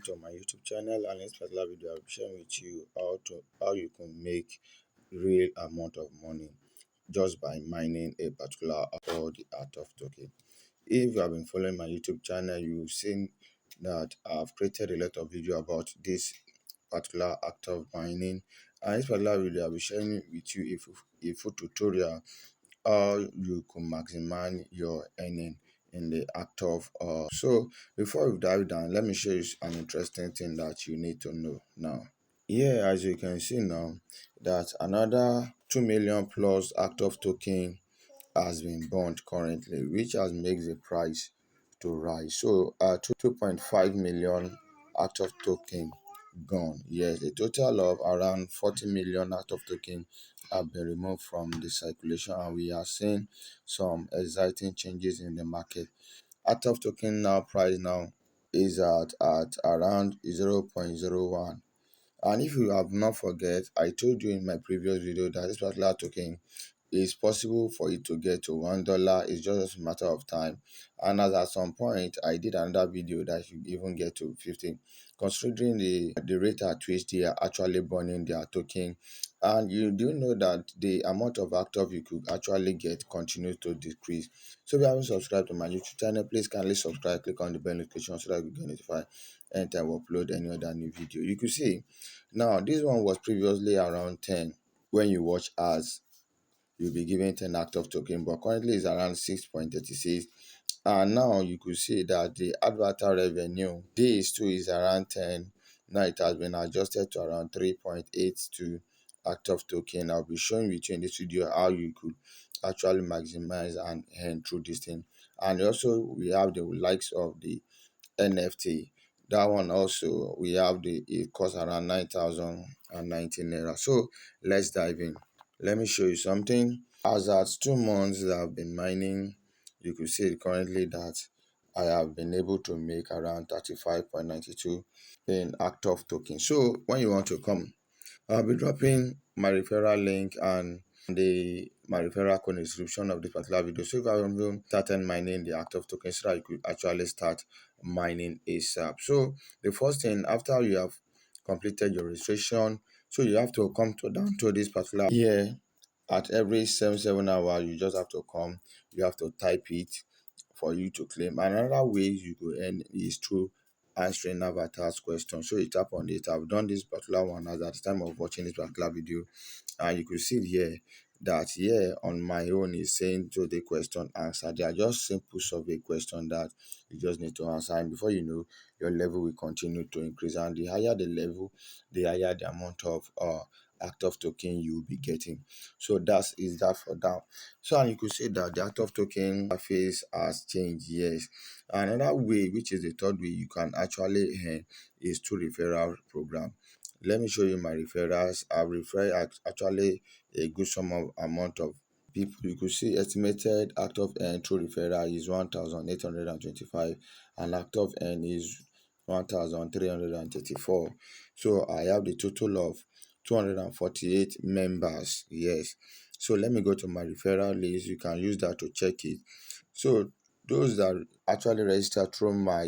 to my YouTube channel, and in this particular video I'll be sharing with you how you can make real amount of money just by mining a particular or the Atok Token. If you have been following my YouTube channel, you've seen that I've created a lot of video about this particular act of mining, and in this particular video I'll be sharing with you a full tutorial how you can maximize your earning in the act of so before we dive down, let me show you an interesting thing that you need to know now. Here, as you can see now, that another 2 million plus Atok token has been burned currently, which has made the price to rise. So 2.5 million Atok token gone. Yes, a total of around 40 million Atok token have been removed from the circulation, and we are seeing some exciting changes in the market. Atok token now price now is at around 0.01. And if you have not forget, I told you in my previous video that this particular token is possible for it to get to $1. It's just a matter of time. And as at some point I did another video that you even get to 50, considering the rate at which they are actually burning their token. And you do know that the amount of active you could actually get continues to decrease. So if you haven't subscribed to my YouTube channel, please kindly subscribe, click on the bell notification so that you get notified anytime we upload any other new video. You could see now this one was previously around 10. When you watch ads, you'll be given 10 Atok token, but currently it's around 6.36. And now you could see that the adverter revenue days too is around 10. Now it has been adjusted to around 3.82 Atok token. I'll be showing you in this video how you could actually maximize and earn through this thing. And also we have the likes of the NFT. That one also we have it costs around 9,019 naira. So let's dive in. Let me show you something. As at 2 months that I've been mining, you could see currently that I have been able to make around 35.92 in Atok token. So when you want to come, I'll be dropping my referral link and my referral code in the description of this particular video. So if I haven't started mining the Atok token, so that you could actually start mining ASAP. So the first thing, after you have completed your registration, so you have to come down to this particular here. At every 7 hours, you just have to come, you have to type it for you to claim. Another way you go earn is through answering avatars question. So you tap on it. I've done this particular one as at the time of watching this particular video, and you could see here that here on my own is saying to the question answer. They are just simple survey question that you just need to answer, and before you know, your level will continue to increase, and the higher the level, the higher the amount of Atok token you will be getting. So that is that for that. So and you could see that the Atok token interface has changed. Yes, another way, which is the third way you can actually earn, is through referral program. Let me show you my referrals. I've referred actually a good sum of amount of people. You could see estimated Atok earn through referral is 1,825, and Atok earn is 1,334. So I have the total of 248 members. Yes. So let me go to my referral list. You can use that to check it. So those that actually register through my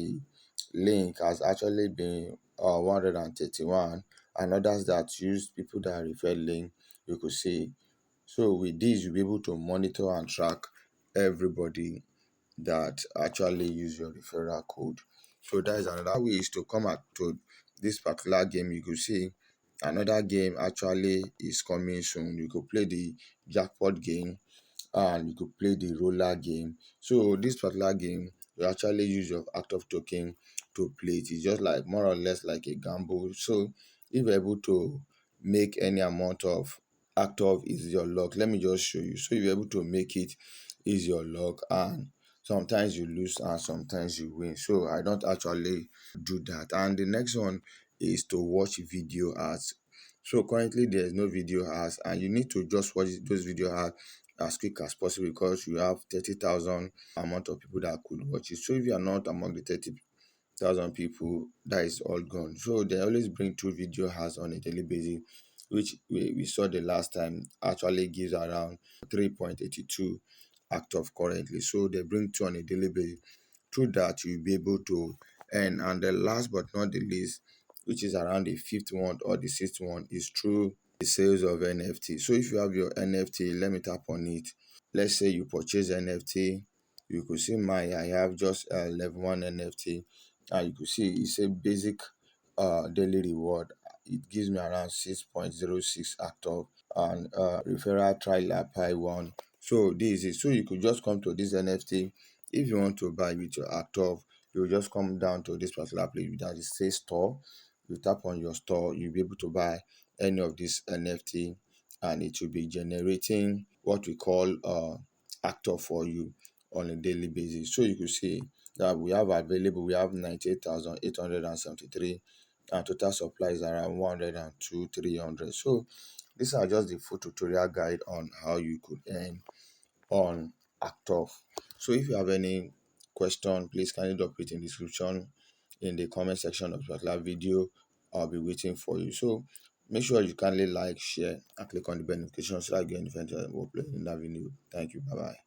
link has actually been 131, and others that use people that refer link, you could see. So with this, you'll be able to monitor and track everybody that actually use your referral code. So that is another way, is to come out to this particular game. You could see another game actually is coming soon. You could play the jackpot game, and you could play the roller game. So this particular game, you actually use your Atok token to play it. It's just like more or less like a gamble. So if you're able to make any amount of Atok, is your luck. Let me just show you. So if you're able to make it, is your luck, and sometimes you lose and sometimes you win. So I don't actually do that. And the next one is to watch video ads. So currently there's no video ads, and you need to just watch those video ads as quick as possible, because you have 30,000 amount of people that could watch it. So if you are not among the 30,000 people, that is all gone. So they always bring two video ads on a daily basis, which we saw the last time actually gives around 3.82 active currently. So they bring two on a daily basis. Through that, you'll be able to And the last but not the least, which is around the fifth one or the sixth one, is through the sales of NFT. So if you have your NFT, let me tap on it. Let's say you purchase NFT, you could see I have just level 1 NFT, and you could see it's a basic daily reward. It gives me around 6.06 Atok and referral trial apply 1. So this is so you could just come to this NFT. If you want to buy with your Atok, you just come down to this particular place that is say store. You tap on your store, you'll be able to buy any of this NFT, and it will be generating what we call actor for you on a daily basis. So you can see that we have 98,873, and total supply is around 102 300. So these are just the full tutorial guide on how you could earn on Actor. So if you have any question, please kindly drop it in the description in the comment section of your video. I'll be waiting for you. So make sure you kindly like, share, and click on the bell notification so that you get notified when we upload in that video. Thank you. Bye bye.